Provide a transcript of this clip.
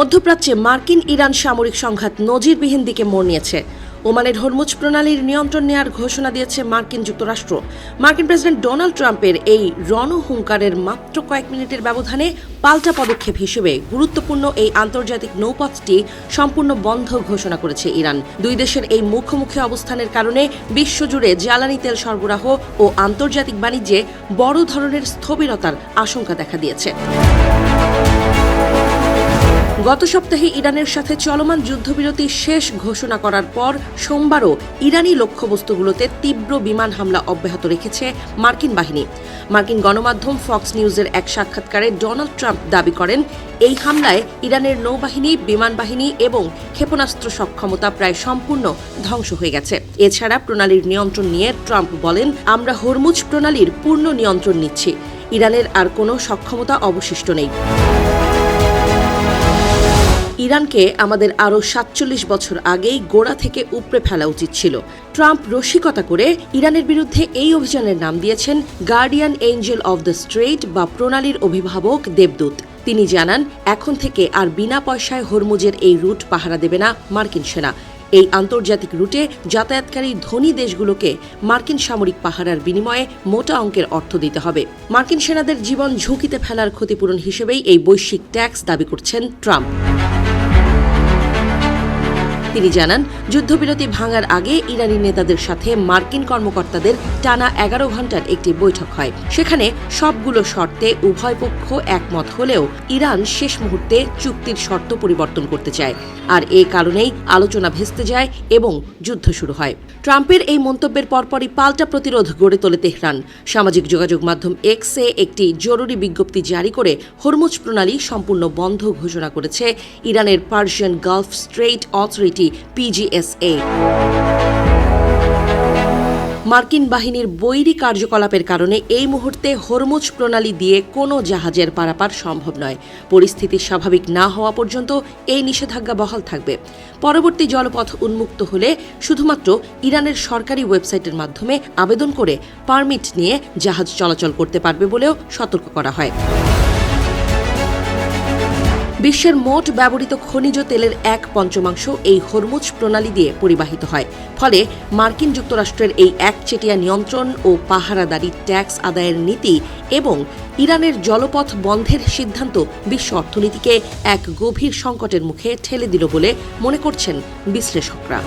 মধ্যপ্রাচ্যে মার্কিন ইরান সামরিক সংঘাত নজিরবিহীন দিকে মোড় নিয়েছে। ওমানের হরমুজ প্রণালীর নিয়ন্ত্রণ নেওয়ার ঘোষণা দিয়েছে মার্কিন যুক্তরাষ্ট্র। মার্কিন প্রেসিডেন্ট ডোনাল্ড ট্রাম্পের এই রণহুঙ্কারের মাত্র কয়েক মিনিটের ব্যবধানে পাল্টা পদক্ষেপ হিসেবে গুরুত্বপূর্ণ এই আন্তর্জাতিক নৌপথটি সম্পূর্ণ বন্ধ ঘোষণা করেছে ইরান। দুই দেশের এই মুখোমুখি অবস্থানের কারণে বিশ্বজুড়ে জ্বালানি তেল সরবরাহ ও আন্তর্জাতিক বাণিজ্যে বড় ধরনের স্থবিরতার আশঙ্কা দেখা দিয়েছে। গত সপ্তাহে ইরানের সাথে চলমান যুদ্ধবিরতি শেষ ঘোষণা করার পর সোমবারও ইরানি লক্ষ্যবস্তুগুলোতে তীব্র বিমান হামলা অব্যাহত রেখেছে মার্কিন বাহিনী। মার্কিন গণমাধ্যম ফক্স নিউজের এক সাক্ষাৎকারে ডোনাল্ড ট্রাম্প দাবি করেন, এই হামলায় ইরানের নৌবাহিনী, বিমান বাহিনী এবং ক্ষেপণাস্ত্র সক্ষমতা প্রায় সম্পূর্ণ ধ্বংস হয়ে গেছে। এছাড়া প্রণালীর নিয়ন্ত্রণ নিয়ে ট্রাম্প বলেন, আমরা হরমুজ প্রণালীর পূর্ণ নিয়ন্ত্রণ নিচ্ছি। ইরানের আর কোনো সক্ষমতা অবশিষ্ট নেই। ইরানকে আমাদের আরও ৪৭ বছর আগেই গোড়া থেকে উপড়ে ফেলা উচিত ছিল। ট্রাম্প রসিকতা করে ইরানের বিরুদ্ধে এই অভিযানের নাম দিয়েছেন guardian angel of the strait বা প্রণালীর অভিভাবক দেবদূত। তিনি জানান, এখন থেকে আর বিনা পয়সায় হরমুজের এই রুট পাহারা দেবে না মার্কিন সেনা। এই আন্তর্জাতিক রুটে যাতায়াতকারী ধনী দেশগুলোকে মার্কিন সামরিক পাহারার বিনিময়ে মোটা অঙ্কের অর্থ দিতে হবে। মার্কিন সেনাদের জীবন ঝুঁকিতে ফেলার ক্ষতিপূরণ হিসেবেই এই বৈশ্বিক ট্যাক্স দাবি করছেন ট্রাম্প। তিনি জানান, যুদ্ধবিরতি ভাঙার আগে ইরানি নেতাদের সাথে মার্কিন কর্মকর্তাদের টানা ১১ ঘণ্টার একটি বৈঠক হয়। সেখানে সবগুলো শর্তে উভয় পক্ষ একমত হলেও ইরান শেষ মুহূর্তে চুক্তির শর্ত পরিবর্তন করতে চায়। আর এ কারণেই আলোচনা ভেস্তে যায় এবং যুদ্ধ শুরু হয়। ট্রাম্পের এই মন্তব্যের পরপরই পাল্টা প্রতিরোধ গড়ে তোলে তেহরান। সামাজিক যোগাযোগ মাধ্যম এক্সে একটি জরুরি বিজ্ঞপ্তি জারি করে হরমুজ প্রণালী সম্পূর্ণ বন্ধ ঘোষণা করেছে ইরানের Persian Gulf strait authority PGSA। মার্কিন বাহিনীর বৈরী কার্যকলাপের কারণে এই মুহূর্তে হরমুজ প্রণালী দিয়ে কোনো জাহাজের পারাপার সম্ভব নয়। পরিস্থিতি স্বাভাবিক না হওয়া পর্যন্ত এই নিষেধাজ্ঞা বহাল থাকবে। পরবর্তী জলপথ উন্মুক্ত হলে শুধুমাত্র ইরানের সরকারি ওয়েবসাইটের মাধ্যমে আবেদন করে পারমিট নিয়ে জাহাজ চলাচল করতে পারবে বলেও সতর্ক করা হয়। বিশ্বের মোট ব্যবহৃত খনিজ তেলের ১/৫ এই হরমুজ প্রণালী দিয়ে পরিবাহিত হয়। ফলে মার্কিন যুক্তরাষ্ট্রের এই একচেটিয়া নিয়ন্ত্রণ ও পাহারাদারি ট্যাক্স আদায়ের নীতি এবং ইরানের জলপথ বন্ধের সিদ্ধান্ত বিশ্ব অর্থনীতিকে এক গভীর সংকটের মুখে ঠেলে দিল বলে মনে করছেন বিশ্লেষকরা।